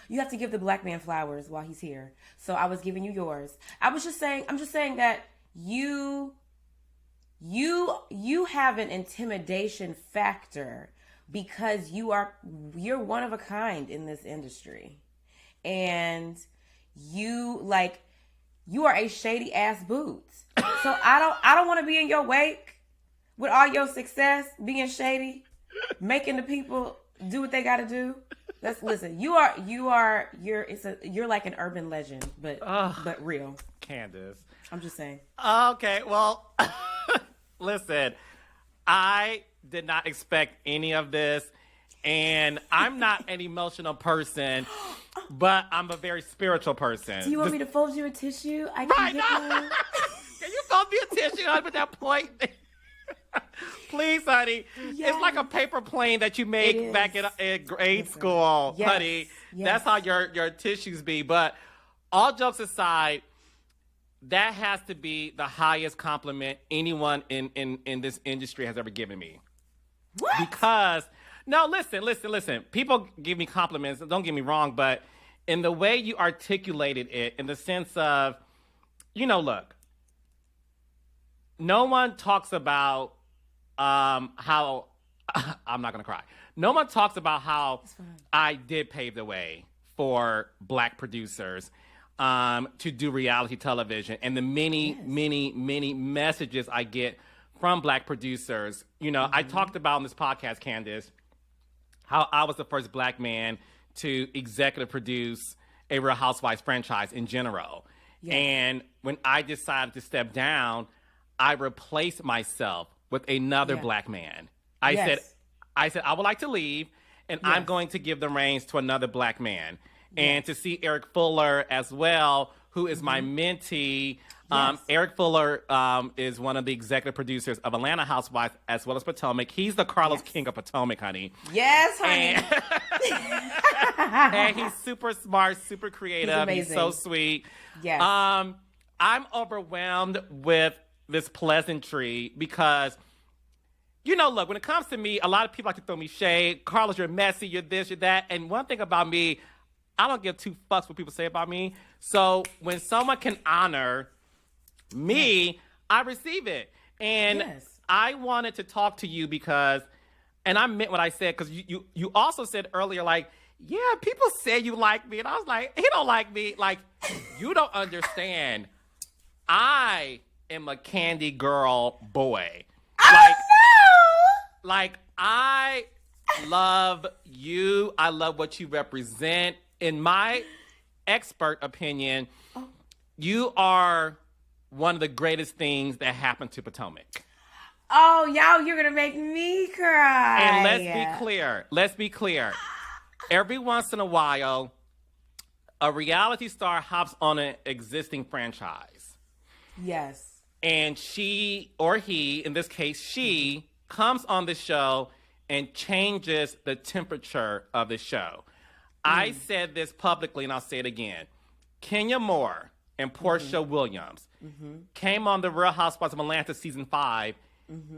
You have to give the black man flowers while he's here. So I was giving you yours. I'm just saying that you have an intimidation factor because you're one of a kind in this industry. And you are a shady ass boot. So I don't want to be in your wake with all your success being shady, making the people do what they got to do. Listen. You're like an urban legend, but real. Candiace. I'm just saying. Okay, well, listen, I did not expect any of this, and I'm not an emotional person, but I'm a very spiritual person. Do you want me to fold you a tissue? I can Right, get no. one. Can you fold me a tissue up at that point? Please, honey. Yes. It's like a paper plane that you make back in grade school, Yes. honey. Yes. That's how your tissues be. But all jokes aside, that has to be the highest compliment anyone in this industry has ever given me. What? Because, no, listen. People give me compliments, don't get me wrong, but in the way you articulated it, in the sense of, look, no one talks about how I'm not gonna cry. No one talks about how I did pave the way for black producers to do reality television, and the many messages I get from black producers. I talked about on this podcast, Candiace, how I was the first black man to executive produce a Real Housewives franchise in general. Yes. And when I decided to step down, I replaced myself with another black man. I said I would like to leave, and I'm going to give the reins to another black man. And to see Eric Fuller as well, who is my mentee. Eric Fuller is one of the executive producers of Atlanta Housewives as well as Potomac. He's the Carlos King of Potomac, honey. Yes, honey. And he's super smart, super creative. He's so sweet. Yes. I'm overwhelmed with this pleasantry because, look, when it comes to me, a lot of people like to throw me shade. Carlos, you're messy, you're this, you're that. And one thing about me, I don't give two fucks what people say about me. So when someone can honor me, I receive it. And I wanted to talk to you because, and I meant what I said, because you also said earlier, like, yeah, people say you like me. And I was like, he don't like me. Like, you don't understand. I am a candy girl boy. Like, I love you. I love what you represent. In my expert opinion, you are one of the greatest things that happened to Potomac. Oh, y'all, you're going to make me cry. And let's be clear. Every once in a while, a reality star hops on an existing franchise. Yes. And she, or he, in this case, she, comes on the show and changes the temperature of the show. I said this publicly, and I'll say it again. Kenya Moore and Porsha Williams came on the Real Housewives of Atlanta season 5,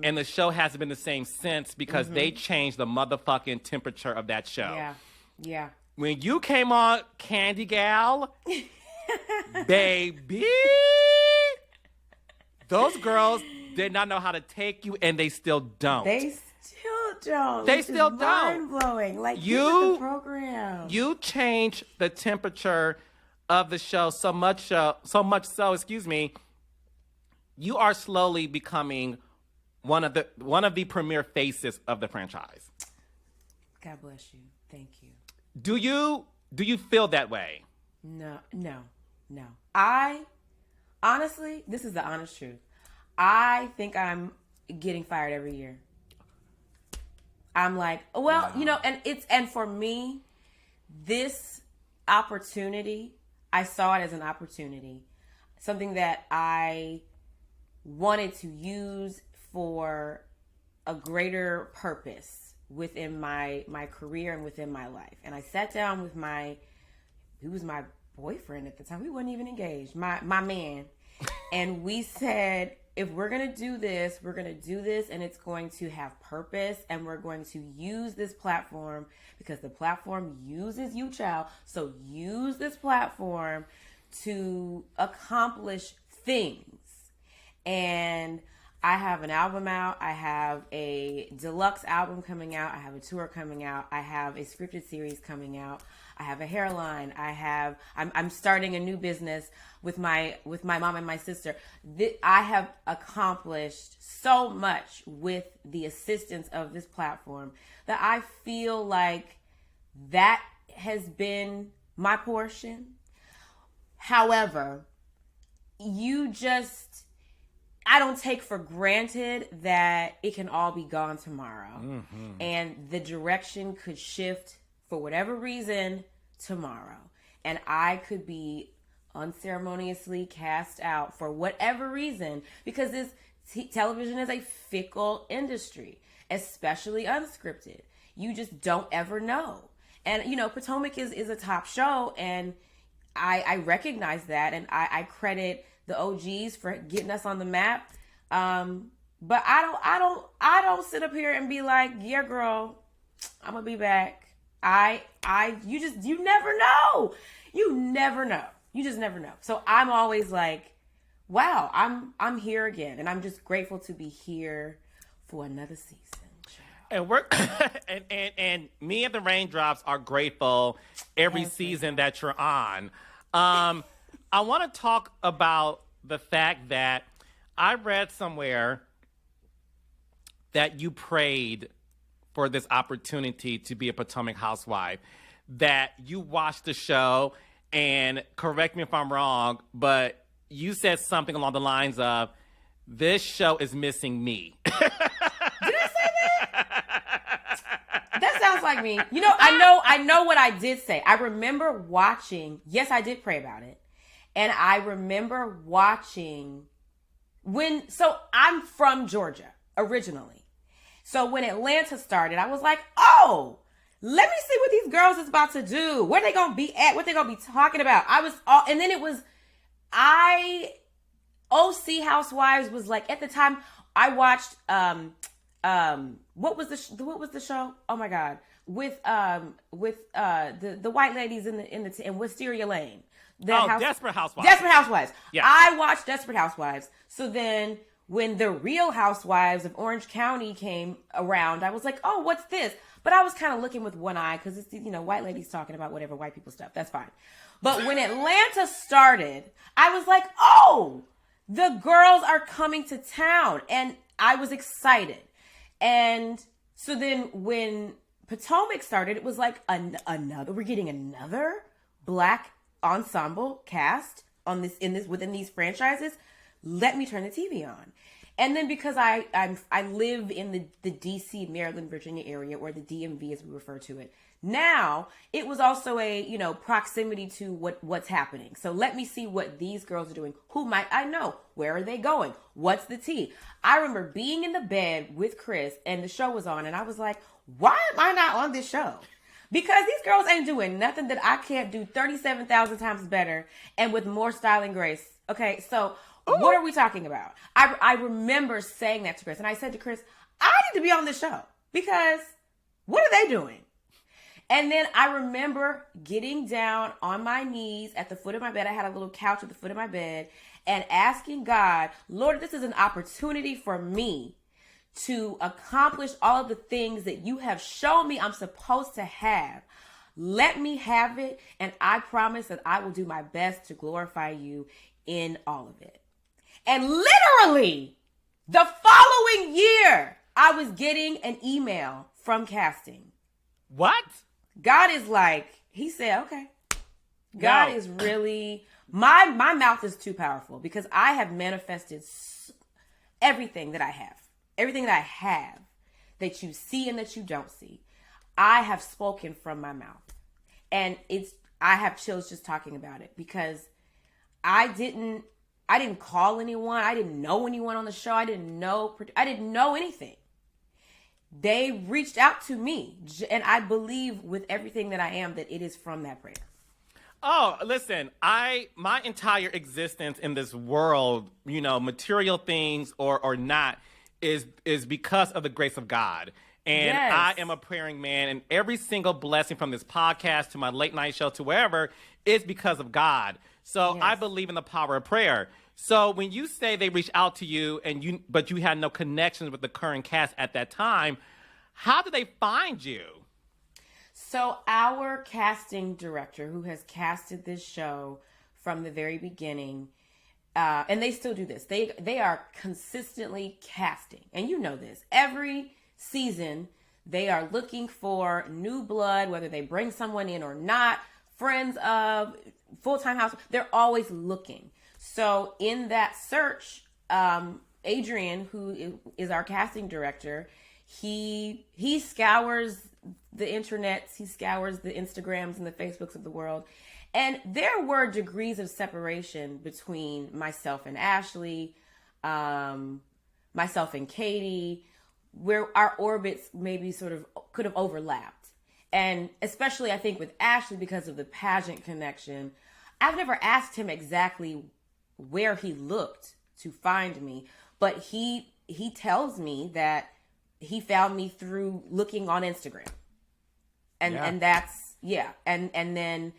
and the show hasn't been the same since because they changed the motherfucking temperature of that show. Yeah. When you came on Candy Gal, baby, those girls did not know how to take you, and they still don't. They still don't. Mind-blowing. Like, the program. You changed the temperature of the show so much so, you are slowly becoming one of the premier faces of the franchise. God bless you. Thank you. Do you feel that way? No. I honestly, this is the honest truth. I think I'm getting fired every year. I'm like, well, and for me, this opportunity, I saw it as an opportunity, something that I wanted to use for a greater purpose within my career and within my life. And I sat down with who was my boyfriend at the time. We weren't even engaged, my man. And we said, if we're going to do this, we're going to do this and it's going to have purpose and we're going to use this platform because the platform uses you, child. So use this platform to accomplish things. And I have an album out. I have a deluxe album coming out. I have a tour coming out. I have a scripted series coming out. I have a hairline. I'm starting a new business with my mom and my sister. I have accomplished so much with the assistance of this platform that I feel like that has been my portion. However, I don't take for granted that it can all be gone tomorrow. Mm-hmm. And the direction could shift for whatever reason tomorrow. And I could be unceremoniously cast out for whatever reason because this television is a fickle industry, especially unscripted. You just don't ever know. And, Potomac is a top show, and I recognize that, and I credit the OGs for getting us on the map. But I don't sit up here and be like, yeah, girl, I'm gonna be back. You never know. You never know. You just never know. So I'm always like, wow, I'm here again. And I'm just grateful to be here for another season. And we're and me and the Raindrops are grateful every season that you're on. I want to talk about the fact that I read somewhere that you prayed for this opportunity to be a Potomac housewife, that you watched the show, and correct me if I'm wrong, but you said something along the lines of, this show is missing me. Did I say that? That sounds like me. I know what I did say. I remember watching, yes, I did pray about it. And I remember watching so I'm from Georgia originally. So when Atlanta started, I was like, oh, let me see what these girls is about to do. Where they going to be at? What they going to be talking about? And then it was, OC Housewives was like, at the time I watched, what was the show? Oh my God. With the white ladies in Wisteria Lane. Desperate Housewives. Desperate Housewives. Yeah. I watched Desperate Housewives. So then when the Real Housewives of Orange County came around, I was like, oh, what's this? But I was kind of looking with one eye because it's, white ladies talking about whatever white people stuff. That's fine. But when Atlanta started, I was like, oh, the girls are coming to town. And I was excited. And so then when Potomac started, it was like we're getting another Black ensemble cast within these franchises. Let me turn the TV on. And then because I live in the DC, Maryland, Virginia area, or the DMV as we refer to it. Now it was also a, proximity to what's happening. So let me see what these girls are doing. Who might I know? Where are they going? What's the tea? I remember being in the bed with Chris and the show was on and I was like, why am I not on this show? Because these girls ain't doing nothing that I can't do 37,000 times better and with more style and grace. Okay, so what are we talking about? I remember saying that to Chris. And I said to Chris, I need to be on this show because what are they doing? And then I remember getting down on my knees at the foot of my bed. I had a little couch at the foot of my bed and asking God, Lord, this is an opportunity for me to accomplish all of the things that you have shown me I'm supposed to have. Let me have it. And I promise that I will do my best to glorify you in all of it. And literally the following year, I was getting an email from casting. What? God is like, he said, okay. God is really, my mouth is too powerful because I have manifested everything that I have. Everything that I have that you see and that you don't see, I have spoken from my mouth. And I have chills just talking about it because I didn't call anyone. I didn't know anyone on the show. I didn't know anything. They reached out to me, and I believe with everything that I am that it is from that prayer. Oh, listen, my entire existence in this world, material things or not, is because of the grace of God. And Yes. I am a praying man, and every single blessing from this podcast to my late night show to wherever is because of God. So Yes. I believe in the power of prayer. So when you say they reached out to you but you had no connections with the current cast at that time, how did they find you? So our casting director, who has casted this show from the very beginning, and they still do this. They are consistently casting, and you know this. Every season, they are looking for new blood, whether they bring someone in or not, friends of, full-time house. They're always looking. So in that search, Adrian, who is our casting director, he scours the internets, he scours the Instagrams and the Facebooks of the world. And there were degrees of separation between myself and Ashley, myself and Katie, where our orbits maybe sort of could have overlapped. And especially, I think, with Ashley, because of the pageant connection, I've never asked him exactly where he looked to find me, but he tells me that he found me through looking on Instagram. And that's, yeah. And then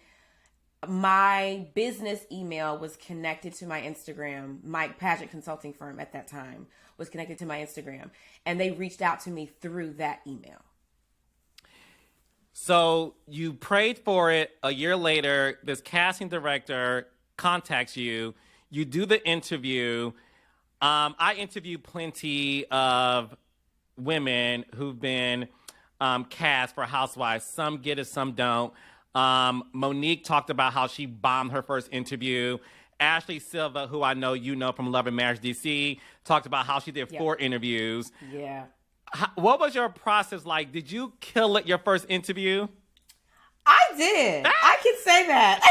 my business email was connected to my Instagram. My pageant consulting firm at that time was connected to my Instagram, and they reached out to me through that email. So you prayed for it. A year later, this casting director contacts you. You do the interview. I interviewed plenty of women who've been cast for Housewives. Some get it, some don't. Monique talked about how she bombed her first interview. Ashley Silva, who I know you know from Love and Marriage DC, talked about how she did 4 interviews. Yeah. What was your process like? Did you kill it your first interview? I did. I can say that.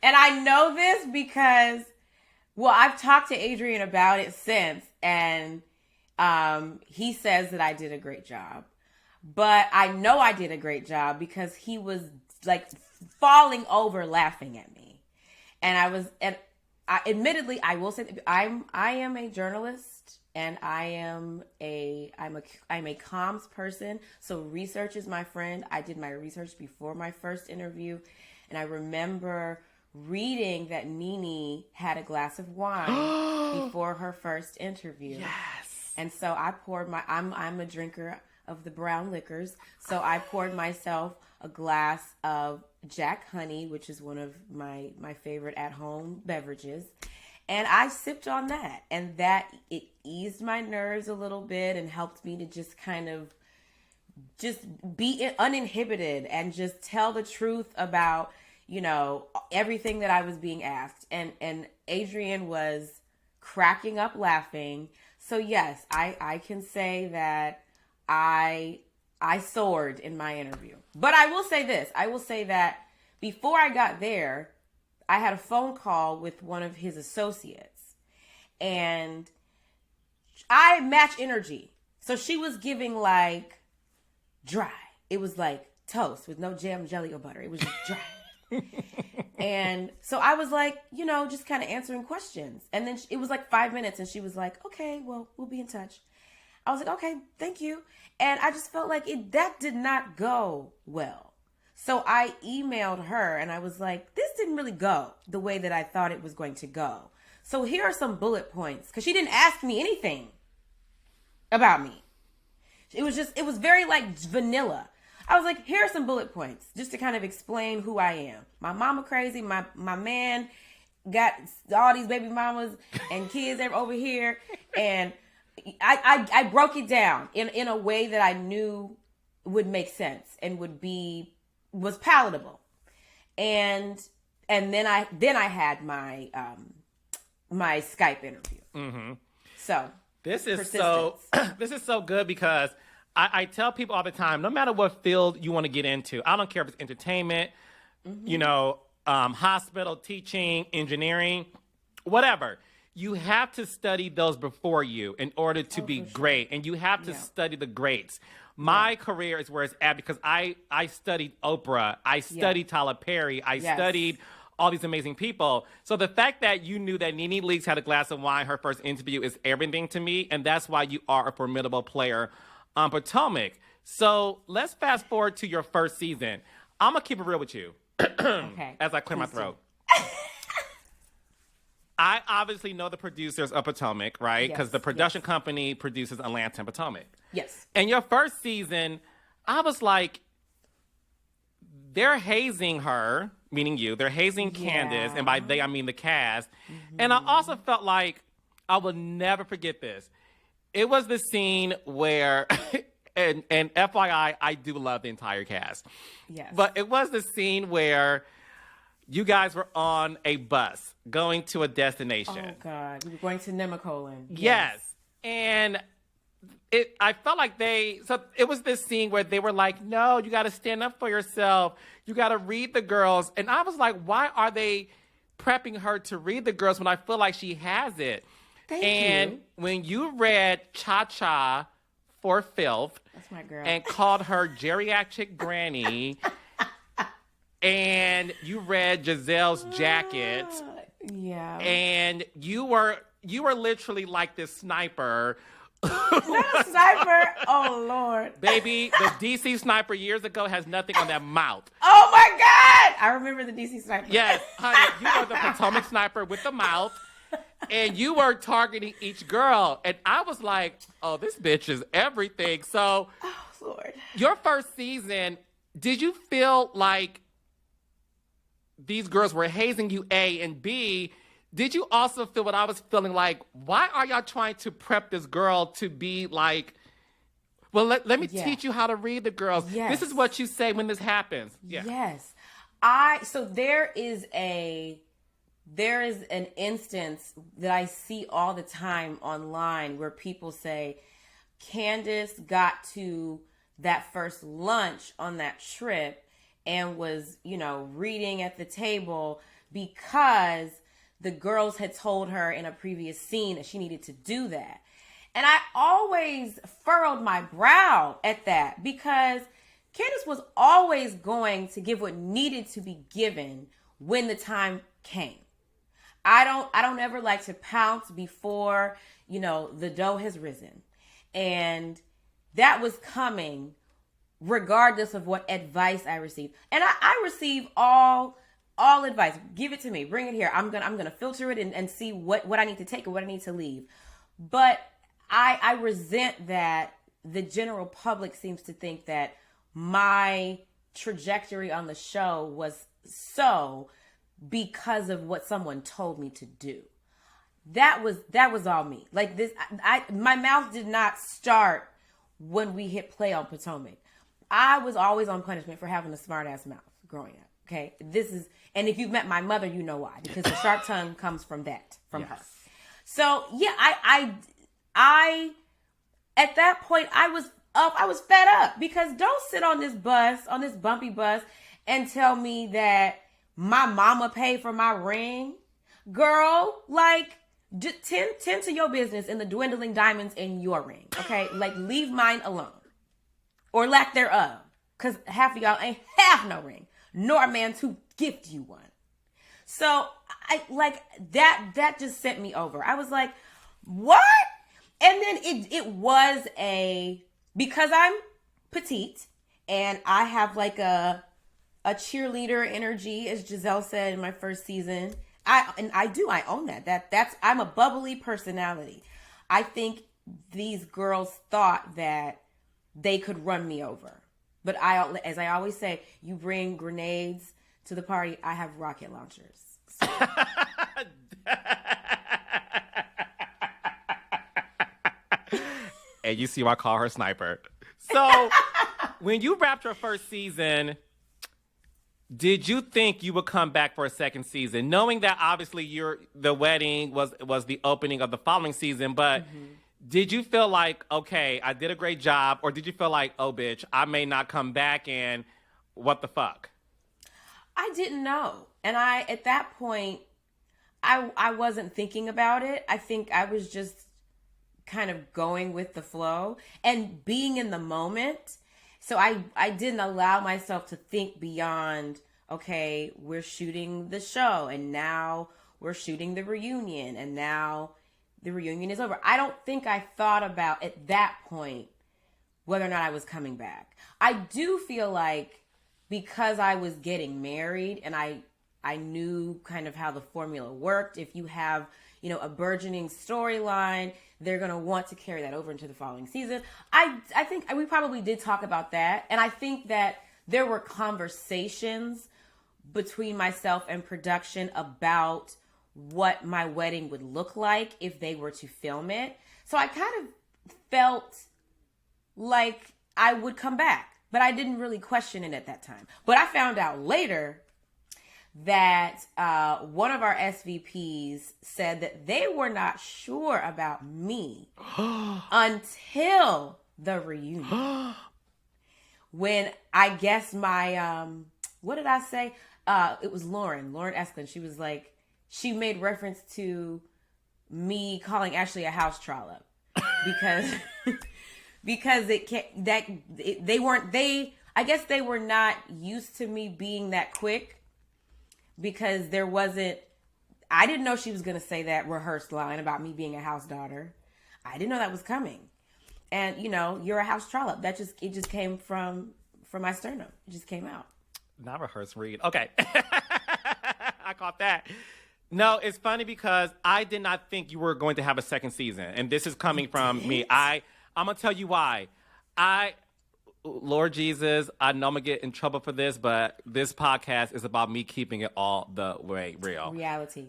And I know this because, well, I've talked to Adrian about it since, and he says that I did a great job. But I know I did a great job because he was like falling over laughing at me. And admittedly, I will say that I am a journalist, and I'm a comms person. So research is my friend. I did my research before my first interview, and I remember reading that Nene had a glass of wine before her first interview. Yes. And so I poured I'm a drinker of the brown liquors. So I poured myself a glass of Jack Honey, which is one of my favorite at-home beverages. And I sipped on that. And that, it eased my nerves a little bit and helped me to just kind of just be uninhibited and just tell the truth about, everything that I was being asked. And Adrian was cracking up laughing. So yes, I can say that I soared in my interview. But I will say this. I will say that before I got there, I had a phone call with one of his associates. And I match energy. So she was giving like dry. It was like toast with no jam, jelly, or butter. It was just dry. And so I was like, just kind of answering questions. And then it was like 5 minutes, and she was like, okay, well, we'll be in touch. I was like, okay, thank you. And I just felt like that did not go well. So I emailed her, and I was like, this didn't really go the way that I thought it was going to go. So here are some bullet points, because she didn't ask me anything about me. It was very like vanilla. I was like, here are some bullet points just to kind of explain who I am. My mama crazy. My man got all these baby mamas and kids over here. And I broke it down in a way that I knew would make sense and was palatable. And then I had my my Skype interview. Mm-hmm. So this is so good because I tell people all the time, no matter what field you want to get into, I don't care if it's entertainment, hospital, teaching, engineering, whatever. you have to study those before you in order to be great. And you have to study the greats. My career is where it's at because I studied Oprah. I studied Tyler Perry. I studied all these amazing people. So the fact that you knew that Nene Leakes had a glass of wine her first interview is everything to me. And that's why you are a formidable player on Potomac. So let's fast forward to your first season. I'm going to keep it real with you as I clear my throat. I obviously know the producers of Potomac, right? Because the production company produces Atlanta and Potomac. Yes. And your first season, I was like, they're hazing her, meaning you. They're hazing Candiace, and by they, I mean the cast. And I also felt like, I will never forget this. It was the scene where, and FYI, I do love the entire cast. Yes. But it was the scene where you guys were on a bus going to a destination. Oh, God. We were going to Nemacolin. Yes. And I felt like so it was this scene where they were like, no, you got to stand up for yourself. You got to read the girls. And I was like, why are they prepping her to read the girls when I feel like she has it? Thank you. When you read Cha-Cha for Filth. That's my girl. And called her geriatric granny. And you read Gizelle's jacket. Yeah. And you were literally like this sniper. Not a sniper. Oh, Lord. Baby, the DC sniper years ago has nothing on that mouth. Oh, my God. I remember the DC sniper. Yes, honey. You were the Potomac sniper with the mouth. And you were targeting each girl. And I was like, oh, this bitch is everything. So, oh, Lord. Your first season, did you feel like these girls were hazing you, A, and B, did you also feel what I was feeling like, why are y'all trying to prep this girl to be like, well, let me teach you how to read the girls. Yes. This is what you say when this happens. Yeah. Yes. So there is an instance that I see all the time online where people say, Candiace got to that first lunch on that trip and was, reading at the table because the girls had told her in a previous scene that she needed to do that. And I always furrowed my brow at that because Candiace was always going to give what needed to be given when the time came. I don't ever like to pounce before, the dough has risen. And that was coming regardless of what advice I received. And I receive all advice. Give it to me. Bring it here. I'm gonna filter it and see what I need to take and what I need to leave. But I resent that the general public seems to think that my trajectory on the show was so because of what someone told me to do. That was all me. Like this, my mouth did not start when we hit play on Potomac. I was always on punishment for having a smart ass mouth growing up. Okay, and if you've met my mother, you know why, because the sharp tongue comes from her. So yeah, I at that point I was fed up because don't sit on this bumpy bus, and tell me that my mama paid for my ring, girl. Like, tend to your business and the dwindling diamonds in your ring, okay? Like, leave mine alone, or lack thereof, because half of y'all ain't have no ring, nor a man to gift you one. So I like that just sent me over. I was like, what? And then it was because I'm petite and I have like a cheerleader energy, as Gizelle said in my first season. I own that. I'm a bubbly personality. I think these girls thought that they could run me over. But as I always say, you bring grenades to the party, I have rocket launchers. So. And you see why I call her sniper. So when you wrapped your first season, did you think you would come back for a second season, knowing that obviously the wedding was the opening of the following season, but did you feel like, okay, I did a great job, or did you feel like, oh, bitch, I may not come back, and what the fuck? I didn't know. And at that point, I wasn't thinking about it. I think I was just kind of going with the flow and being in the moment. So I didn't allow myself to think beyond, okay, we're shooting the show and now we're shooting the reunion and now the reunion is over. I don't think I thought about at that point whether or not I was coming back. I do feel like because I was getting married and I knew kind of how the formula worked. If you have, a burgeoning storyline, they're going to want to carry that over into the following season. I think we probably did talk about that. And I think that there were conversations between myself and production about what my wedding would look like if they were to film it. So I kind of felt like I would come back, but I didn't really question it at that time. But I found out later that one of our SVPs said that they were not sure about me until the reunion. When I guess my, what did I say? It was Lauren Esklin. She was like, she made reference to me calling Ashley a house trollop because I guess they were not used to me being that quick. Because I didn't know she was going to say that rehearsed line about me being a house daughter. I didn't know that was coming. And, you're a house trollop. It just came from my sternum. It just came out. Not rehearsed read. Okay. I caught that. No, it's funny because I did not think you were going to have a second season. And this is coming from me. I'm going to tell you why. Lord Jesus, I know I'm going to get in trouble for this, but this podcast is about me keeping it all the way real. Reality.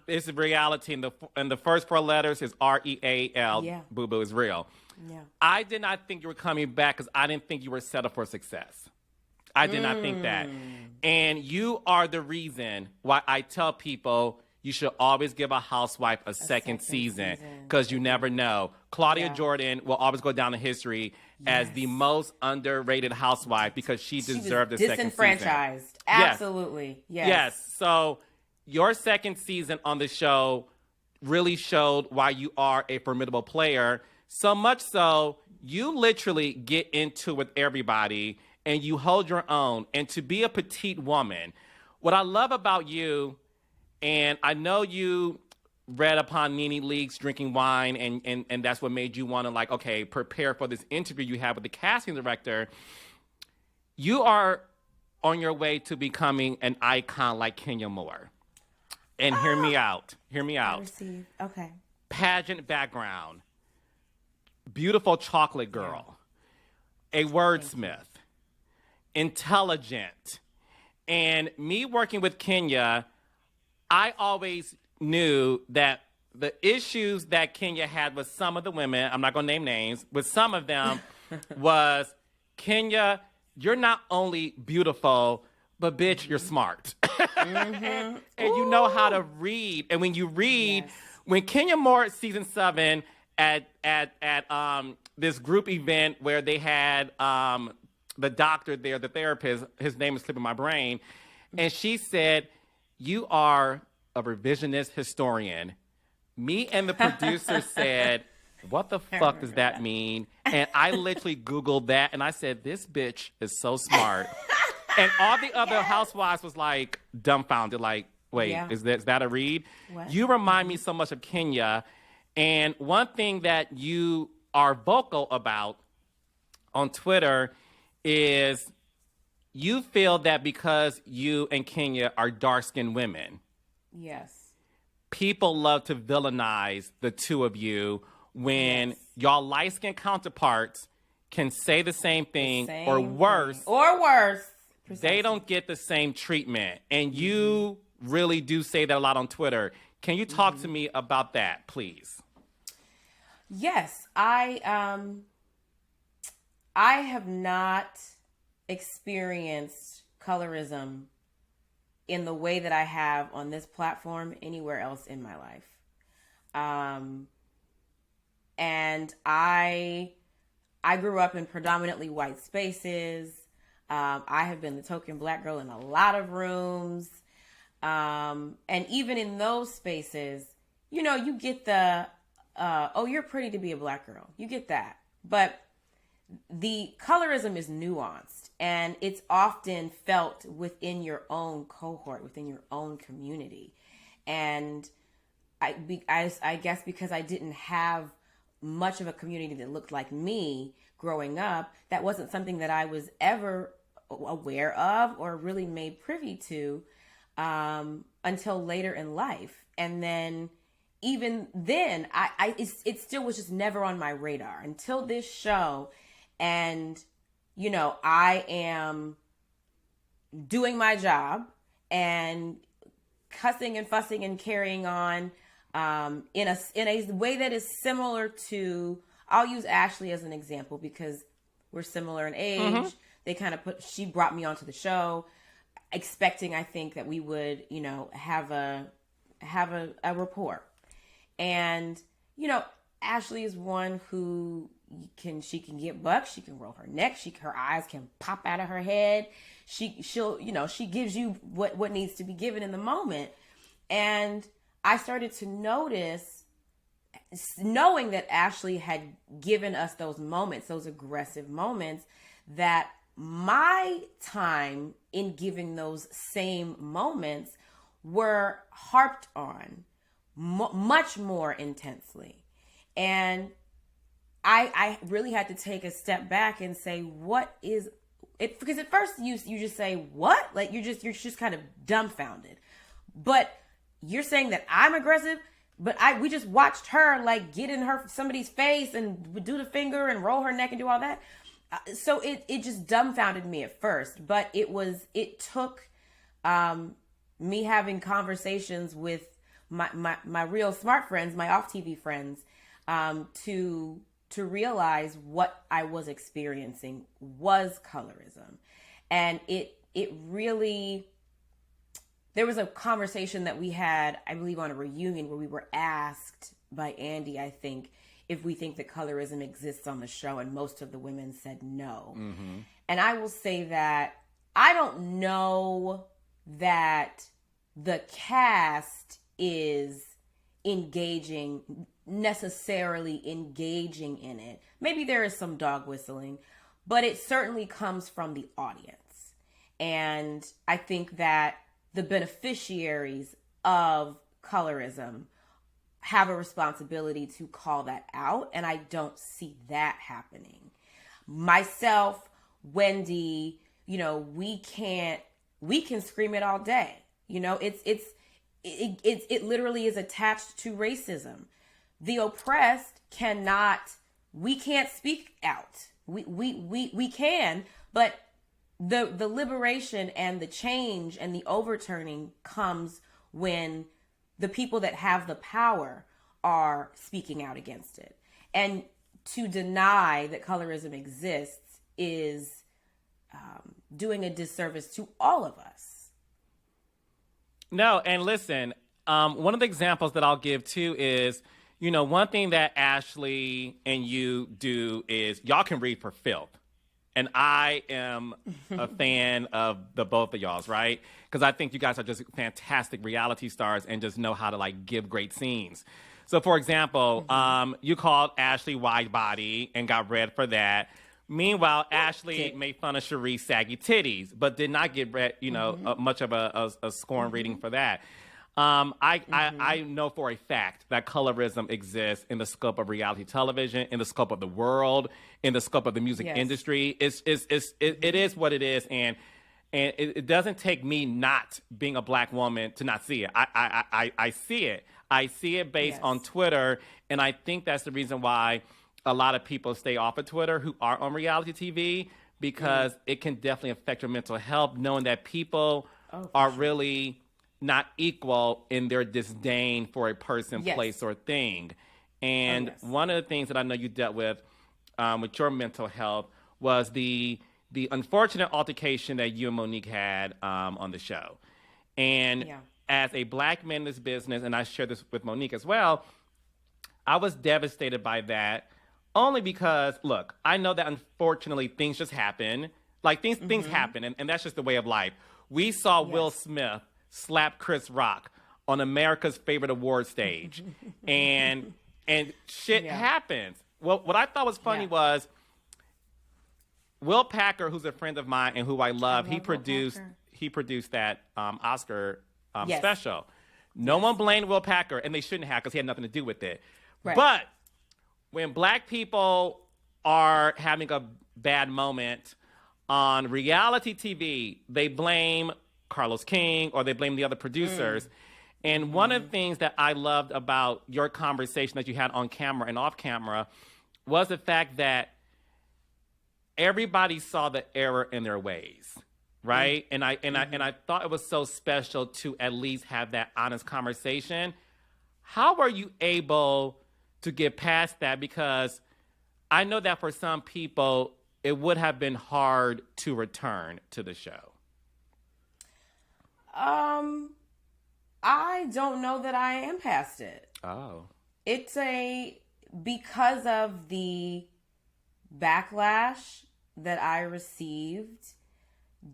It's reality. And the first four letters is REAL. Yeah. Boo-boo is real. Yeah. I did not think you were coming back because I didn't think you were set up for success. I did not think that. And you are the reason why I tell people you should always give a housewife a second season because you never know. Claudia Jordan will always go down in history as the most underrated housewife because she deserved the second season. Disenfranchised. Absolutely. Yes. So your second season on the show really showed why you are a formidable player. So much so, you literally get into with everybody and you hold your own. And to be a petite woman, what I love about you, and I know you read upon Nene Leakes drinking wine, and that's what made you want to, prepare for this interview you had with the casting director. You are on your way to becoming an icon like Kenya Moore. And hear me out. Okay. Pageant background. Beautiful chocolate girl. A wordsmith. Intelligent. And me working with Kenya, I always knew that the issues that Kenya had with some of the women, I'm not going to name names, with some of them was, Kenya, you're not only beautiful, but bitch, you're smart. And you know how to read. And when you read, when Kenya Moore season 7 at this group event where they had the doctor there, the therapist, his name is slipping my brain, and she said, you are a revisionist historian. Me and the producer said, what the fuck does that mean? And I literally Googled that, and I said, this bitch is so smart. And all the other housewives was like dumbfounded, like, wait, is that a read? What? You remind me so much of Kenya. And one thing that you are vocal about on Twitter is you feel that because you and Kenya are dark-skinned women, people love to villainize the two of you when y'all light-skinned counterparts can say the same thing or worse. Precisely. They don't get the same treatment. And you really do say that a lot on Twitter. Can you talk to me about that, please? Yes, I have not experienced colorism in the way that I have on this platform anywhere else in my life. And I grew up in predominantly white spaces. I have been the token black girl in a lot of rooms. And even in those spaces, you know, you get the, oh, you're pretty to be a black girl. You get that. But the colorism is nuanced, and it's often felt within your own cohort, within your own community. And I guess because I didn't have much of a community that looked like me growing up, that wasn't something that I was ever aware of or really made privy to until later in life. And then even then, it still was just never on my radar until this show. And, you know, I am doing my job and cussing and fussing and carrying on in a way that is similar to, I'll use Ashley as an example because we're similar in age. Mm-hmm. They kind of she brought me onto the show expecting, I think, that we would, you know, have a rapport. And, you know, Ashley is one who she can get bucks, she can roll her neck, her eyes can pop out of her head. She'll, you know, she gives you what needs to be given in the moment. And I started to notice, knowing that Ashley had given us those moments, those aggressive moments, that my time in giving those same moments were harped on much more intensely. And I really had to take a step back and say, what is it? Because at first you just say, what? Like you're just kind of dumbfounded. But you're saying that I'm aggressive, but we just watched her like get in somebody's face and do the finger and roll her neck and do all that. So it just dumbfounded me at first, but it took me having conversations with my real smart friends, my off TV friends, to realize what I was experiencing was colorism. And it really, there was a conversation that we had, I believe on a reunion, where we were asked by Andy, I think, if we think that colorism exists on the show, and most of the women said no. Mm-hmm. And I will say that I don't know that the cast is necessarily engaging in it. Maybe there is some dog whistling, but it certainly comes from the audience. And I think that the beneficiaries of colorism have a responsibility to call that out, and I don't see that happening. Myself, Wendy, you know, we can scream it all day. You know, it literally is attached to racism. The oppressed we can't speak out. We can, but the liberation and the change and the overturning comes when the people that have the power are speaking out against it. And to deny that colorism exists is doing a disservice to all of us. No, and listen, one of the examples that I'll give too is, you know, one thing that Ashley and you do is y'all can read for filth. And I am a fan of the both of y'all's, right? Because I think you guys are just fantastic reality stars and just know how to, like, give great scenes. So, for example, you called Ashley wide body and got read for that. Meanwhile, Ashley made fun of Cherie's saggy titties, but did not get read, you know, much of a scorn reading for that. I know for a fact that colorism exists in the scope of reality television, in the scope of the world, in the scope of the music industry. It is what it is, and it doesn't take me not being a black woman to not see it. I see it. I see it based on Twitter, and I think that's the reason why a lot of people stay off of Twitter who are on reality TV, because it can definitely affect your mental health, knowing that people are really not equal in their disdain for a person, place, or thing. And one of the things that I know you dealt with your mental health was the unfortunate altercation that you and Monique had on the show. And as a black man in this business, and I share this with Monique as well, I was devastated by that, only because, look, I know that unfortunately things just happen. Like things happen, and that's just the way of life. We saw Will Smith slap Chris Rock on America's favorite award stage, and shit happens. Well, what I thought was funny was Will Packer, who's a friend of mine and who I love. He produced that Oscar special. No one blamed Will Packer, and they shouldn't have because he had nothing to do with it. Right. But when black people are having a bad moment on reality TV, they blame Carlos King or they blame the other producers. And one of the things that I loved about your conversation that you had on camera and off camera was the fact that everybody saw the error in their ways, right? And I thought it was so special to at least have that honest conversation. How were you able to get past that? Because I know that for some people, it would have been hard to return to the show. I don't know that I am past it. Oh. It's because of the backlash that I received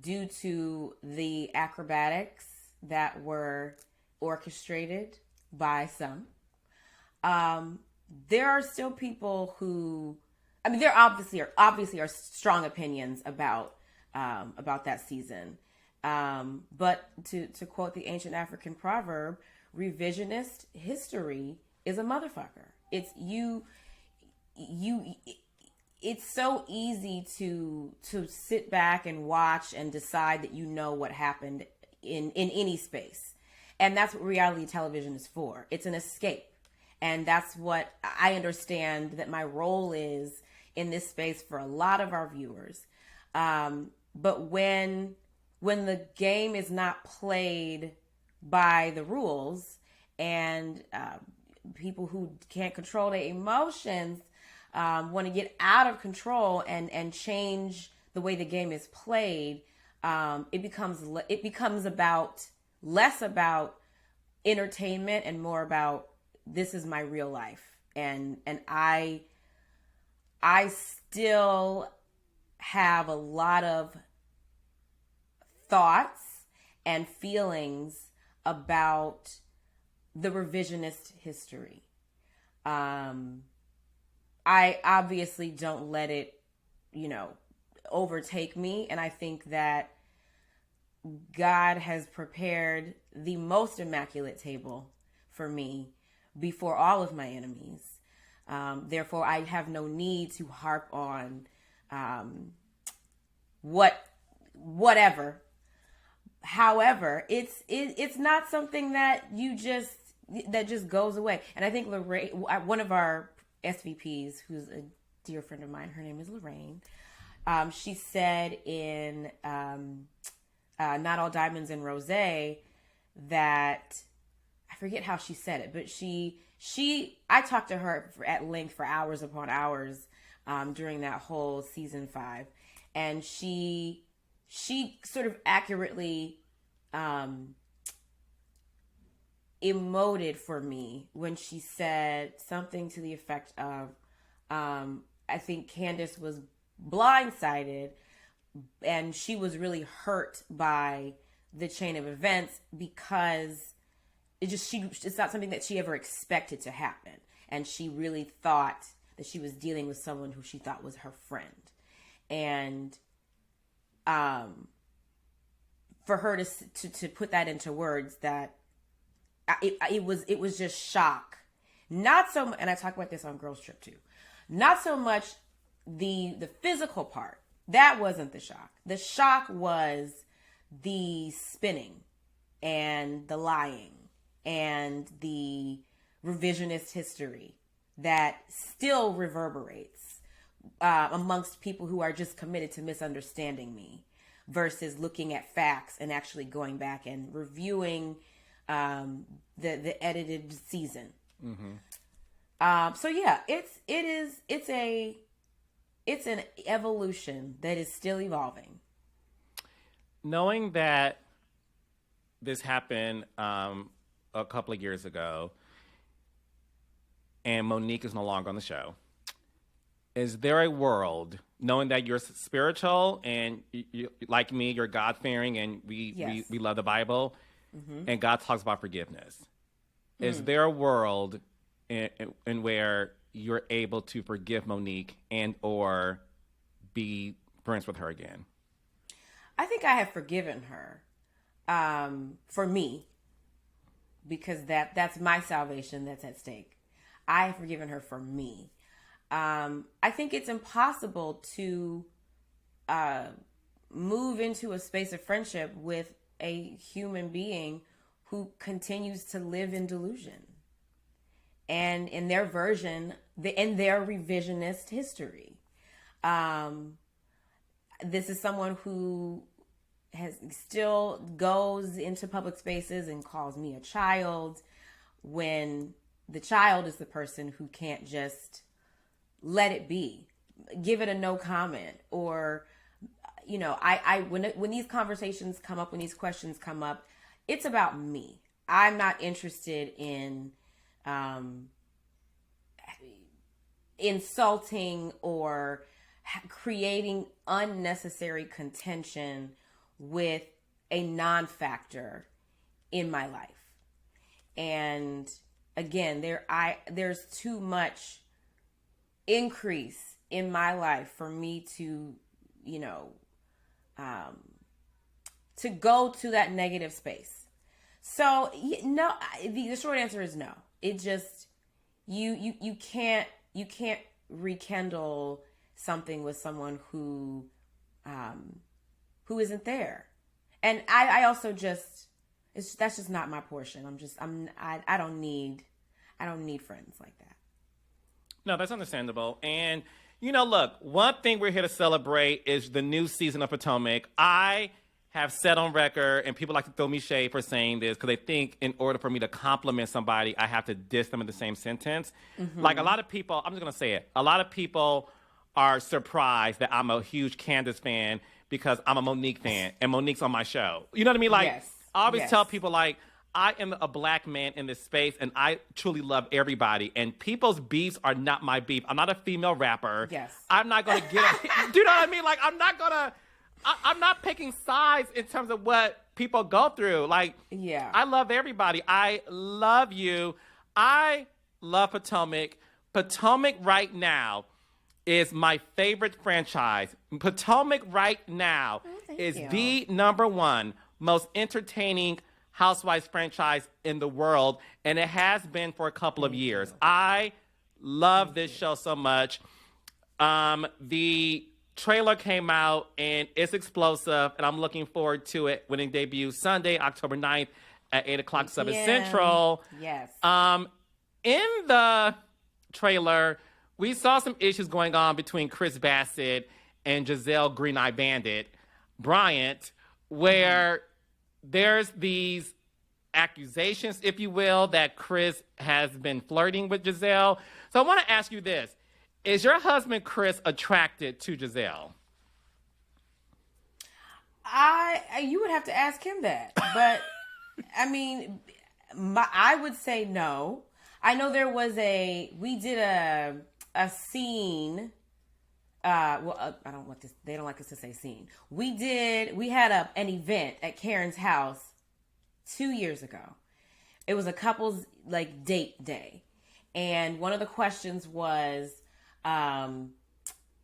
due to the acrobatics that were orchestrated by some. There are still people who, I mean, there obviously are strong opinions about that season. But to quote the ancient African proverb, revisionist history is a motherfucker. It's so easy to sit back and watch and decide that you know what happened in any space. And that's what reality television is for. It's an escape. And that's what I understand that my role is in this space for a lot of our viewers. But when the game is not played by the rules and people who can't control their emotions want to get out of control and change the way the game is played, it becomes less about entertainment and more about this is my real life, and I still have a lot of thoughts and feelings about the revisionist history. I obviously don't let it, overtake me. And I think that God has prepared the most immaculate table for me before all of my enemies. Therefore, I have no need to harp on whatever. However, it's not something that just goes away. And I think Lorraine, one of our SVPs, who's a dear friend of mine, her name is Lorraine. She said in Not All Diamonds and Rosé that, I forget how she said it, but I talked to her at length for hours upon hours during that whole season 5, and she sort of accurately emoted for me when she said something to the effect of, I think Candiace was blindsided and she was really hurt by the chain of events because it's not something that she ever expected to happen. And she really thought that she was dealing with someone who she thought was her friend. And for her to put that into words, that it was just shock. Not so much, and I talk about this on Girls Trip too. Not so much the physical part. That wasn't the shock. The shock was the spinning and the lying and the revisionist history that still reverberates amongst people who are just committed to misunderstanding me versus looking at facts and actually going back and reviewing the edited season. Mm-hmm. So yeah, it's an evolution that is still evolving. Knowing that this happened a couple of years ago, and Monique is no longer on the show, is there a world, knowing that you're spiritual and you, like me, you're God-fearing and we love the Bible, and God talks about forgiveness. Is there a world in where you're able to forgive Monique and or be friends with her again? I think I have forgiven her for me, because that's my salvation that's at stake. I have forgiven her for me. I think it's impossible to move into a space of friendship with a human being who continues to live in delusion and in their version, in their revisionist history. This is someone who still goes into public spaces and calls me a child, when the child is the person who can't just let it be, give it a no comment, or when these conversations come up, when these questions come up, it's about me. I'm not interested in insulting or creating unnecessary contention with a non-factor in my life. And again, there's too much increase in my life for me to, to go to that negative space. So no, the short answer is no. It just, you can't rekindle something with someone who isn't there. And I also just, that's just not my portion. I don't need friends like that. No, that's understandable. And, look, one thing we're here to celebrate is the new season of Potomac. I have said on record, and people like to throw me shade for saying this, because they think in order for me to compliment somebody, I have to diss them in the same sentence. Like a lot of people, I'm just going to say it, a lot of people are surprised that I'm a huge Candiace fan because I'm a Monique fan, and Monique's on my show. You know what I mean? Like, yes. I always tell people, like, I am a black man in this space, and I truly love everybody. And people's beefs are not my beef. I'm not a female rapper. Yes. I'm not going to get do you know what I mean? Like, I'm not picking sides in terms of what people go through. Like, yeah. I love everybody. I love you. I love Potomac. Potomac right now is my favorite franchise. Potomac right now is the #1 most entertaining Housewives franchise in the world, and it has been for a couple of years. I love this show so much. The trailer came out, and it's explosive, and I'm looking forward to it when it debuts Sunday, October 9th at 8 o'clock 7 Central. Yes. In the trailer, we saw some issues going on between Chris Bassett and Gizelle Green Eye Bandit Bryant, where there's these accusations, if you will, that Chris has been flirting with Gizelle. So I want to ask you this. Is your husband, Chris, attracted to Gizelle? You would have to ask him that. But, I mean, I would say no. I know we did a scene. I don't want this. They don't like us to say scene. We had an event at Karen's house 2 years ago. It was a couple's date day. And one of the questions was,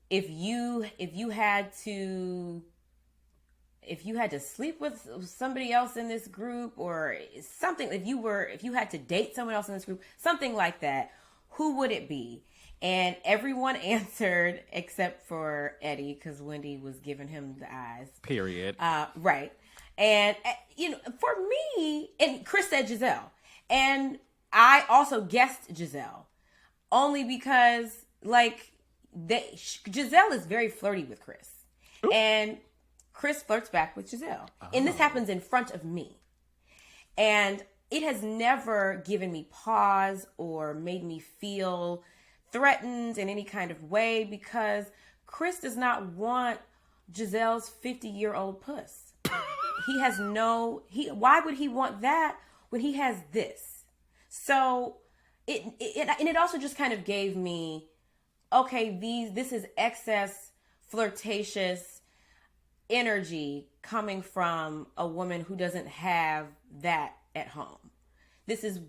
if you had to sleep with somebody else in this group, or something, if you had to date someone else in this group, something like that, who would it be? And everyone answered except for Eddie, because Wendy was giving him the eyes. Period. Right. And, for me, and Chris said Gizelle. And I also guessed Gizelle. Only because, Gizelle is very flirty with Chris. Ooh. And Chris flirts back with Gizelle. Oh. And this happens in front of me. And it has never given me pause or made me feel threatened in any kind of way, because Chris does not want Gizelle's 50-year-old puss. Why would he want that when he has this? So it also just kind of gave me, okay, this is excess, flirtatious. energy coming from a woman who doesn't have that at home. This is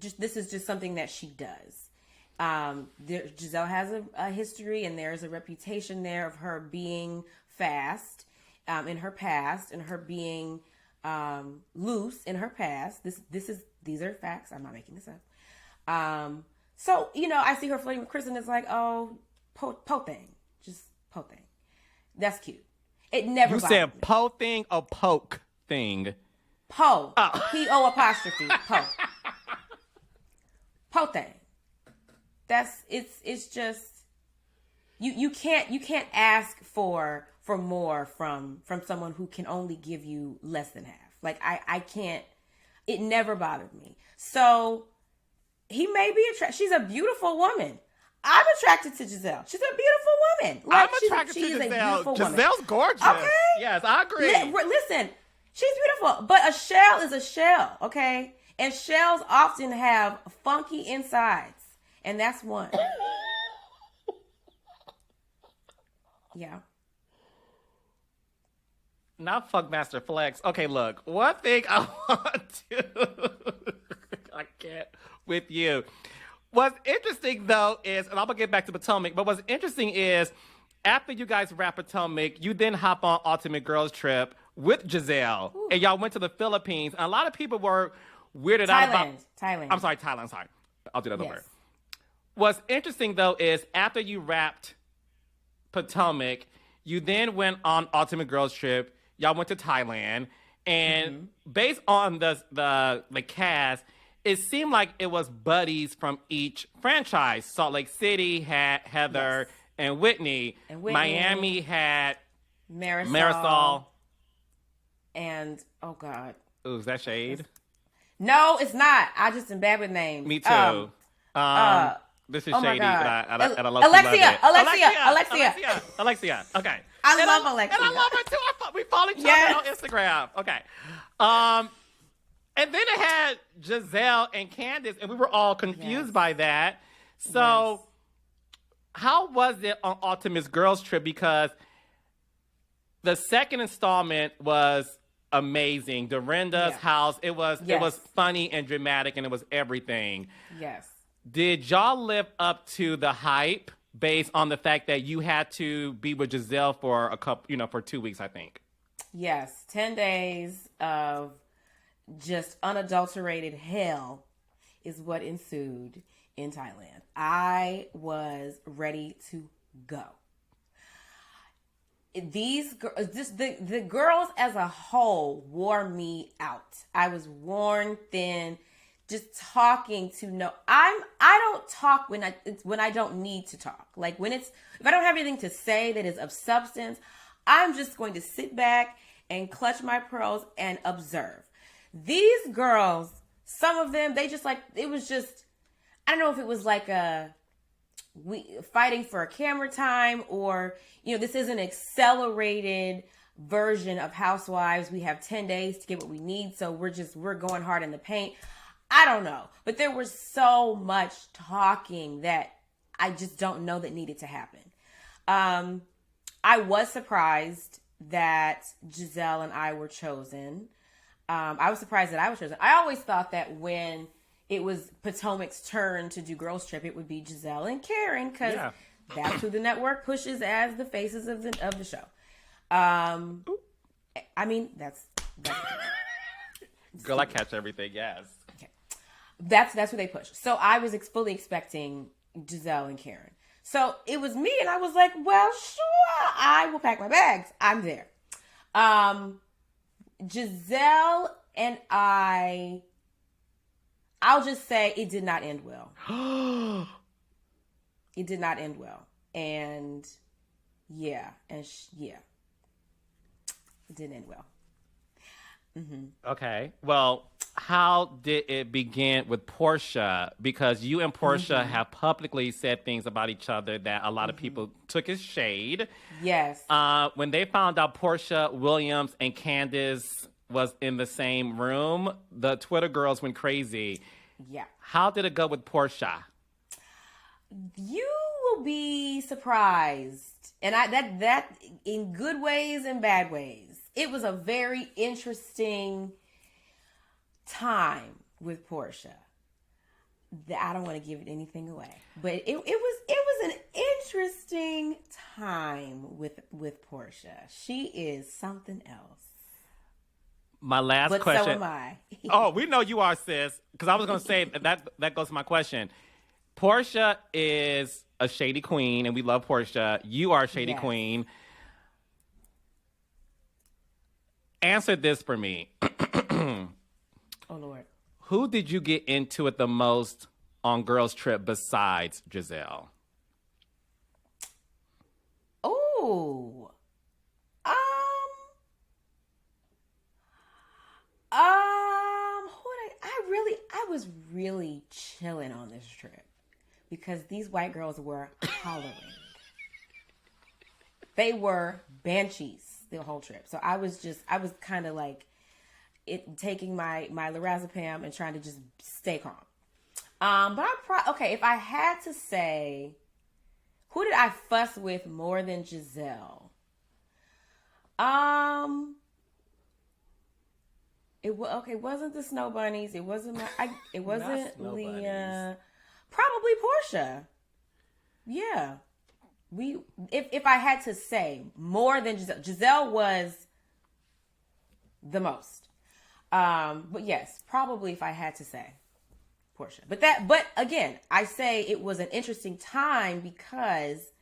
just something that she does. Gizelle has a history, and there's a reputation there of her being fast in her past, and her being loose in her past. These are facts. I'm not making this up. So I see her flirting with Chris, and it's like, oh, po thing, just po thing. That's cute. It never. You said po thing or poke thing? Po. P-O apostrophe. Po. Po thing. It's just you can't ask for more from someone who can only give you less than half. Like I can't. It never bothered me. So he may be attracted. She's a beautiful woman. I'm attracted to Gizelle. She's a beautiful woman. Like, I'm attracted to Gizelle. Gizelle's woman. gorgeous. Okay. Yes, I agree. Listen, she's beautiful, but a shell is a shell, okay? And shells often have funky insides, and that's one. Yeah. Not Funkmaster Flex. Okay, look. One thing I want to... I can't with you. What's interesting, though, is... And I'm going to get back to Potomac. But what's interesting is, after you guys wrap Potomac, you then hop on Ultimate Girls Trip with Gizelle. Ooh. And y'all went to the Philippines. And a lot of people were weirded out about... Thailand. I'm sorry, Thailand. Sorry. I'll do that over. What's interesting, though, is after you wrapped Potomac, you then went on Ultimate Girls Trip. Y'all went to Thailand. And based on the cast... It seemed like it was buddies from each franchise. Salt Lake City had Heather and Whitney. Miami had Marisol. And, oh, God. Ooh, is that shade? No, it's not. I just am bad with names. Me too. This is shady, and I love Alexia. Okay. I love Alexia. And I love her, too. We follow each other on Instagram. Okay. And then it had Gizelle and Candiace, and we were all confused by that. So how was it on Ultimate Girls Trip? Because the second installment was amazing. Dorinda's house, it was funny and dramatic, and it was everything. Yes. Did y'all live up to the hype based on the fact that you had to be with Gizelle for for 2 weeks, I think? Yes. 10 days of just unadulterated hell is what ensued in Thailand. I was ready to go. The girls as a whole wore me out. I was worn thin, just talking to I don't talk when I don't need to talk. Like if I don't have anything to say that is of substance, I'm just going to sit back and clutch my pearls and observe. These girls, some of them, they just it was just, I don't know if it was like fighting for a camera time or, this is an accelerated version of Housewives. We have 10 days to get what we need. So we're going hard in the paint. I don't know. But there was so much talking that I just don't know that needed to happen. I was surprised that Gizelle and I were chosen. I was surprised that I was chosen. I always thought that when it was Potomac's turn to do Girls Trip, it would be Gizelle and Karen, because that's who the network pushes as the faces of the show. I mean, that's girl, I catch everything. Yes. Okay, that's who they push. So I was fully expecting Gizelle and Karen. So it was me, and I was like, well, sure, I will pack my bags. I'm there. Gizelle and I'll just say it did not end well. It did not end well. And it didn't end well. Okay. Well, how did it begin with Porsha? Because you and Porsha have publicly said things about each other that a lot of people took as shade. Yes. When they found out Porsha Williams and Candiace was in the same room, the Twitter girls went crazy. Yeah. How did it go with Porsha? You will be surprised. And that in good ways and bad ways. it was a very interesting time with Porsha. I don't want to give anything away, but it was an interesting time with Porsha. She is something else. My last but question. So am I. Oh, we know you are, sis. Because I was going to say that goes to my question. Porsha is a shady queen, and we love Porsha. You are a shady queen. Answer this for me. Oh, Lord. Who did you get into it the most on Girls Trip besides Gizelle? Oh. I was really chilling on this trip because these white girls were hollering. They were banshees the whole trip. So I was kind of like taking my lorazepam and trying to just stay calm. But if I had to say, who did I fuss with more than Gizelle? It wasn't the Snow Bunnies. It wasn't Leah. Probably Porsha. Yeah. If I had to say more than Gizelle was the most. But yes, probably if I had to say Porsha. But again, I say it was an interesting time because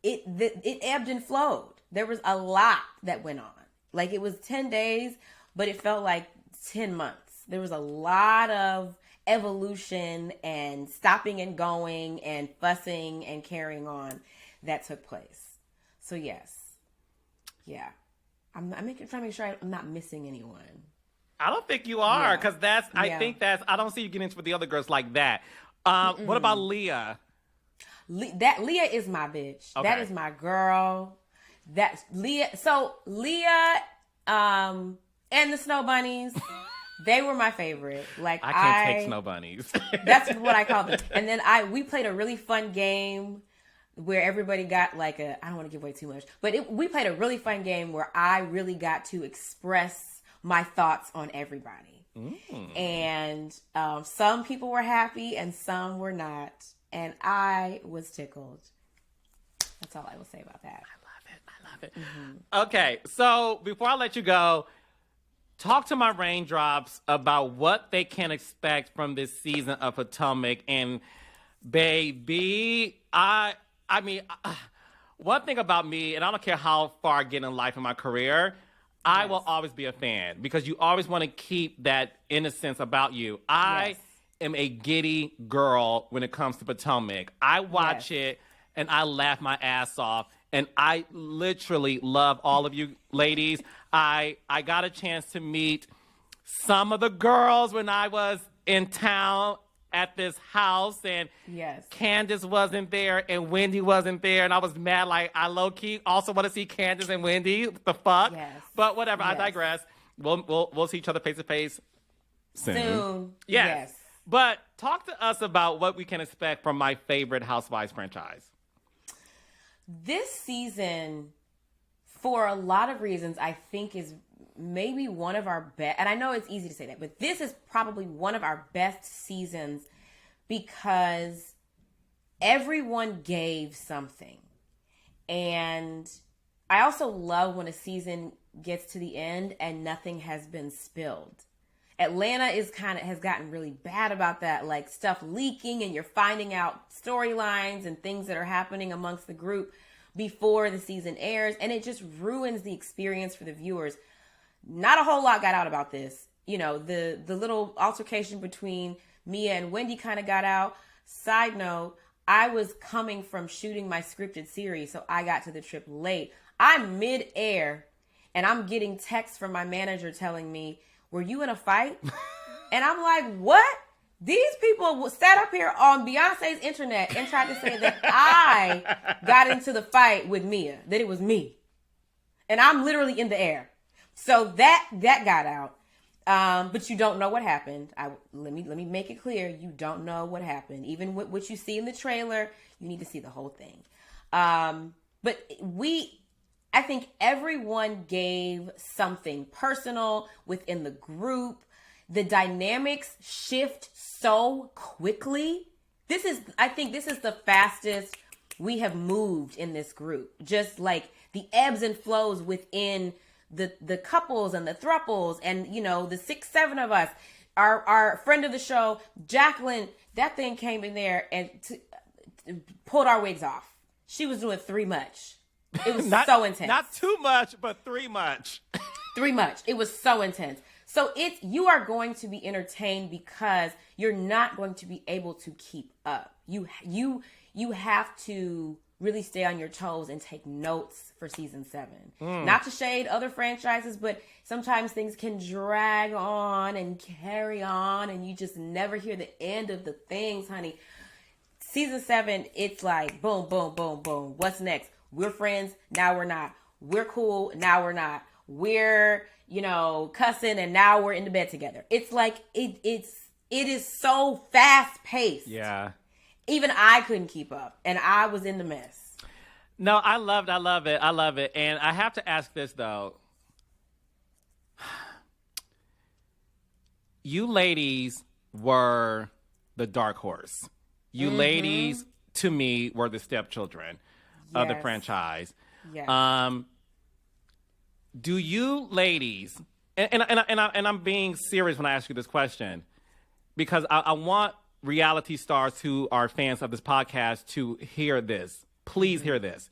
it ebbed and flowed. There was a lot that went on. Like it was 10 days, but it felt like 10 months. There was a lot of evolution and stopping and going and fussing and carrying on that took place. So yes. Yeah. I'm trying to make sure I'm not missing anyone. I don't think you are, because I I don't see you getting into the other girls like that. What about Leah? Leah is my bitch. Okay. That is my girl. That's Leah. So Leah, and the Snow Bunnies, they were my favorite. Like I can't take Snow Bunnies. That's what I call them. And then we played a really fun game where everybody got like I don't want to give away too much, but we played a really fun game where I really got to express my thoughts on everybody. And some people were happy and some were not. And I was tickled. That's all I will say about that. I love it. Mm-hmm. Okay, so before I let you go, talk to my raindrops about what they can expect from this season of Potomac. And baby, I mean, one thing about me, and I don't care how far I get in life in my career, I will always be a fan because you always want to keep that innocence about you. I am a giddy girl when it comes to Potomac. I watch it and I laugh my ass off. And I literally love all of you ladies. I got a chance to meet some of the girls when I was in town at this house. And Candiace wasn't there and Wendy wasn't there. And I was mad. Like, I low-key also want to see Candiace and Wendy. What the fuck? Yes. But whatever. I digress. We'll see each other face-to-face soon. Yes. But talk to us about what we can expect from my favorite Housewives franchise. This season, for a lot of reasons, I think is maybe one of our best. And I know it's easy to say that, but this is probably one of our best seasons because everyone gave something. And I also love when a season gets to the end and nothing has been spilled. Atlanta has gotten really bad about that, like stuff leaking and you're finding out storylines and things that are happening amongst the group before the season airs, and it just ruins the experience for the viewers. Not a whole lot got out about this. You know, the little altercation between Mia and Wendy kind of got out. Side note, I was coming from shooting my scripted series, so I got to the trip late. I'm mid-air, and I'm getting texts from my manager telling me, were you in a fight? And I'm like, what? These people sat up here on Beyonce's internet and tried to say that I got into the fight with Mia, that it was me. And I'm literally in the air. So that got out. But you don't know what happened. Let me make it clear. You don't know what happened. Even what you see in the trailer, you need to see the whole thing. But I think everyone gave something personal within the group. The dynamics shift so quickly. I think this is the fastest we have moved in this group. Just like the ebbs and flows within the couples and the thruples and, the 6, 7 of us. Our friend of the show, Jacqueline, that thing came in there and pulled our wigs off. She was doing 3 much. It was so intense. Not too much, but 3 much. 3 much. It was so intense. So you are going to be entertained because you're not going to be able to keep up. You have to really stay on your toes and take notes for season 7. Not to shade other franchises, but sometimes things can drag on and carry on and you just never hear the end of the things, honey. Season 7, it's like boom, boom, boom, boom. What's next? We're friends. Now we're not. We're cool. Now we're not. We're, cussing and now we're in the bed together. It's like, it is so fast paced. Yeah. Even I couldn't keep up and I was in the mess. No, I love it. And I have to ask this though. You ladies were the dark horse. You ladies, to me, were the stepchildren of the franchise. Yes. Do you ladies, and I'm being serious when I ask you this question, because I want reality stars who are fans of this podcast to hear this. Please hear this.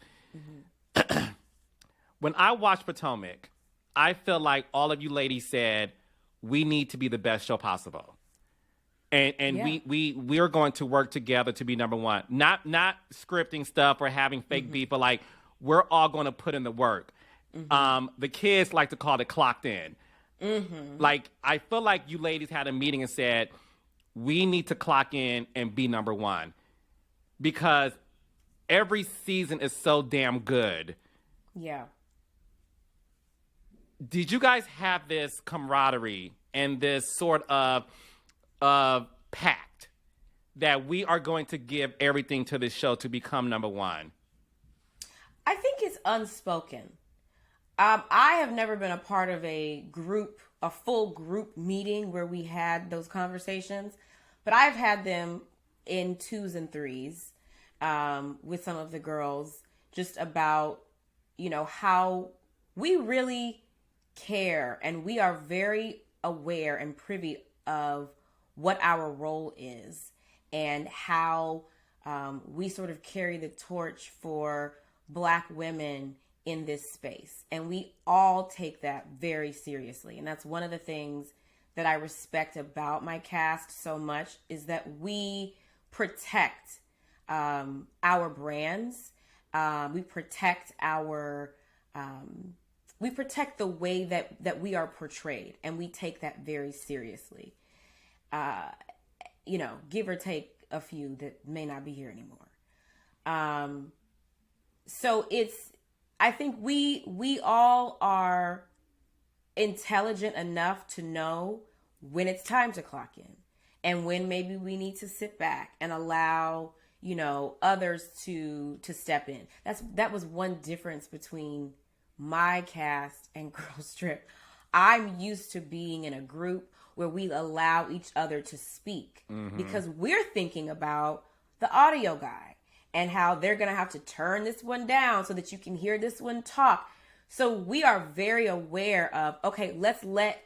When I watched Potomac, I feel like all of you ladies said, we need to be the best show possible. And we are going to work together to be number one. Not scripting stuff or having fake beef, but like we're all going to put in the work. The kids like to call it clocked in. Like I feel like you ladies had a meeting and said, we need to clock in and be number one. Because every season is so damn good. Yeah. Did you guys have this camaraderie and this sort of pact that we are going to give everything to this show to become number one? I think it's unspoken. I have never been a part of a full group meeting where we had those conversations, but I've had them in 2s and 3s with some of the girls, just about, how we really care and we are very aware and privy of what our role is and how we sort of carry the torch for Black women in this space. And we all take that very seriously. And that's one of the things that I respect about my cast so much is that we protect our brands. We protect the way that we are portrayed, and we take that very seriously. Give or take a few that may not be here anymore. So I think we all are intelligent enough to know when it's time to clock in and when maybe we need to sit back and allow, others to step in. That was one difference between my cast and Girls Trip. I'm used to being in a group where we allow each other to speak because we're thinking about the audio guy and how they're going to have to turn this one down so that you can hear this one talk. So we are very aware of, okay, let's let,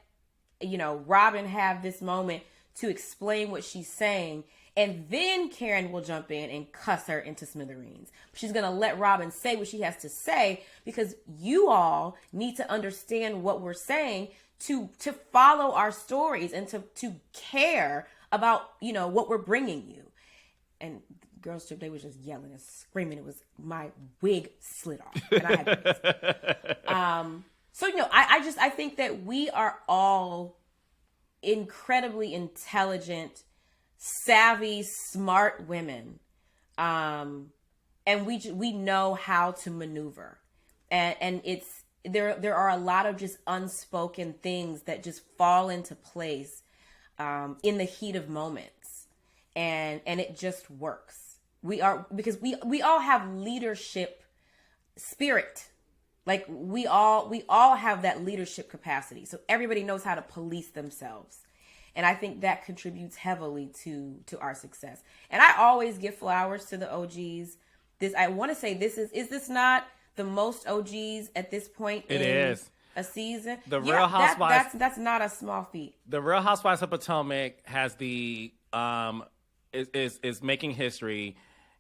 Robin have this moment to explain what she's saying. And then Karen will jump in and cuss her into smithereens. She's going to let Robin say what she has to say because you all need to understand what we're saying to follow our stories and to care about, what we're bringing you. And Girls Trip, they were just yelling and screaming. It was my wig slid off. And I had wigs. I think that we are all incredibly intelligent, savvy, smart women. And we know how to maneuver. And it's there are a lot of just unspoken things that just fall into place in the heat of moments. And it just works. Because we all have leadership spirit. Like we all have that leadership capacity. So everybody knows how to police themselves. And I think that contributes heavily to our success. And I always give flowers to the OGs. I want to say is this not the most OGs at this point It in is. a season? The Real Housewives. That's not a small feat. The Real Housewives of Potomac has is making history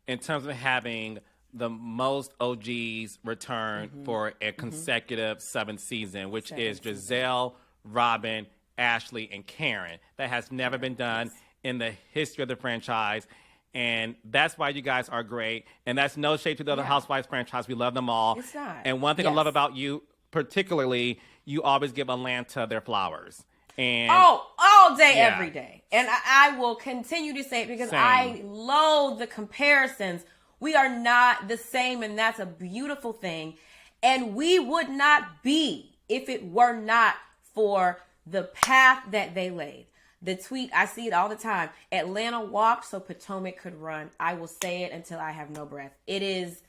in terms of having the most OGs return for a consecutive 7th season, which is Gizelle, Robin, Ashley, and Karen. That has never been done in the history of the franchise. And that's why you guys are great. And that's no shade to the other Housewives franchise. We love them all. It's not. And one thing I love about you, particularly, you always give Atlanta their flowers. And all day, every day. And I will continue to say it because Same. I loathe the comparisons. We are not the same, and that's a beautiful thing. And we would not be if it were not for the path that they laid. The tweet, I see it all the time. Atlanta walked so Potomac could run. I will say it until I have no breath. It is,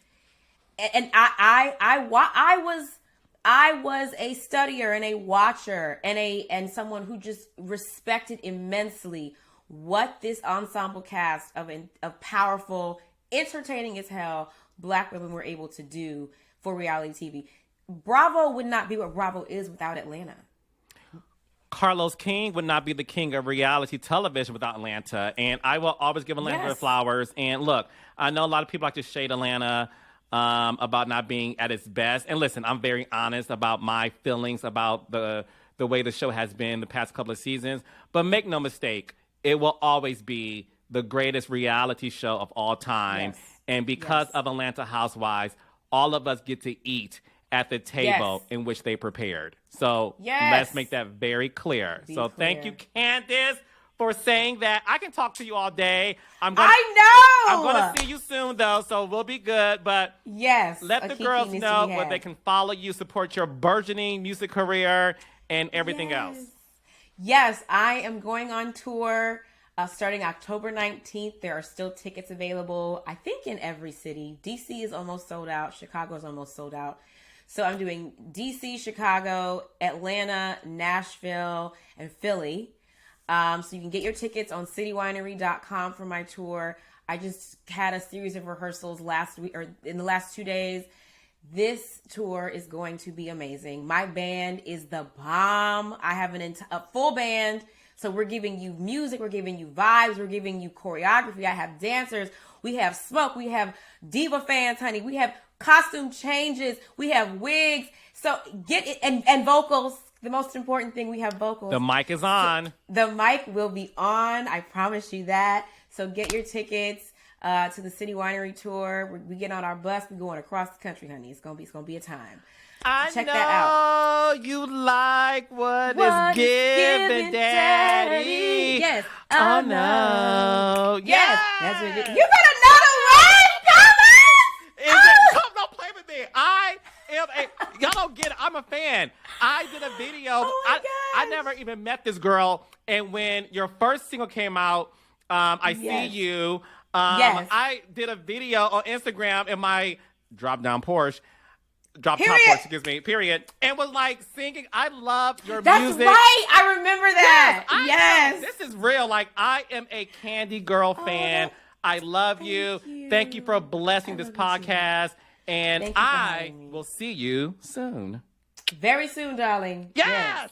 and I was a studier and a watcher and someone who just respected immensely what this ensemble cast of powerful, entertaining as hell Black women were able to do for reality TV. Bravo would not be what Bravo is without Atlanta. Carlos King would not be the king of reality television without Atlanta. And I will always give Atlanta their flowers. And look, I know a lot of people like to shade Atlanta about not being at its best. And listen, I'm very honest about my feelings about the way the show has been the past couple of seasons. But make no mistake, it will always be the greatest reality show of all time. Yes. And because of Atlanta Housewives, all of us get to eat at the table in which they prepared. So let's make that very clear. Thank you, Candiace, for saying that. I can talk to you all day. I know. I'm going to see you soon, though, so we'll be good. But let the girls know where they can follow you, support your burgeoning music career, and everything else. Yes, I am going on tour starting October 19th. There are still tickets available, I think, in every city. DC is almost sold out. Chicago is almost sold out. So I'm doing DC, Chicago, Atlanta, Nashville, and Philly. So you can get your tickets on citywinery.com for my tour. I just had a series of rehearsals last week, or in the last 2 days. This tour is going to be amazing. My band is the bomb. I have a full band. So we're giving you music, we're giving you vibes, we're giving you choreography. I have dancers, we have smoke, we have diva fans, honey. We have costume changes, we have wigs. So get it, and vocals. The most important thing, we have vocals. The mic is on. So the mic will be on. I promise you that. So get your tickets to the City Winery tour. We get on our bus. We're going across the country, honey. It's gonna be a time. Check that out. You like what is given, Daddy. Yes. Oh no. Yes. That's what it is. You better know the words, Come, don't play with me. Y'all don't get it. I'm a fan. I did a video. Oh my I never even met this girl. And when your first single came out, I See You. I did a video on Instagram in my drop-top Porsche, period. And was like singing, I love your music. That's right. I remember that. Yes. This is real. Like, I am a Candy Girl fan. I love you. Thank you for blessing this podcast. And I will see you soon. Very soon, darling. Yes.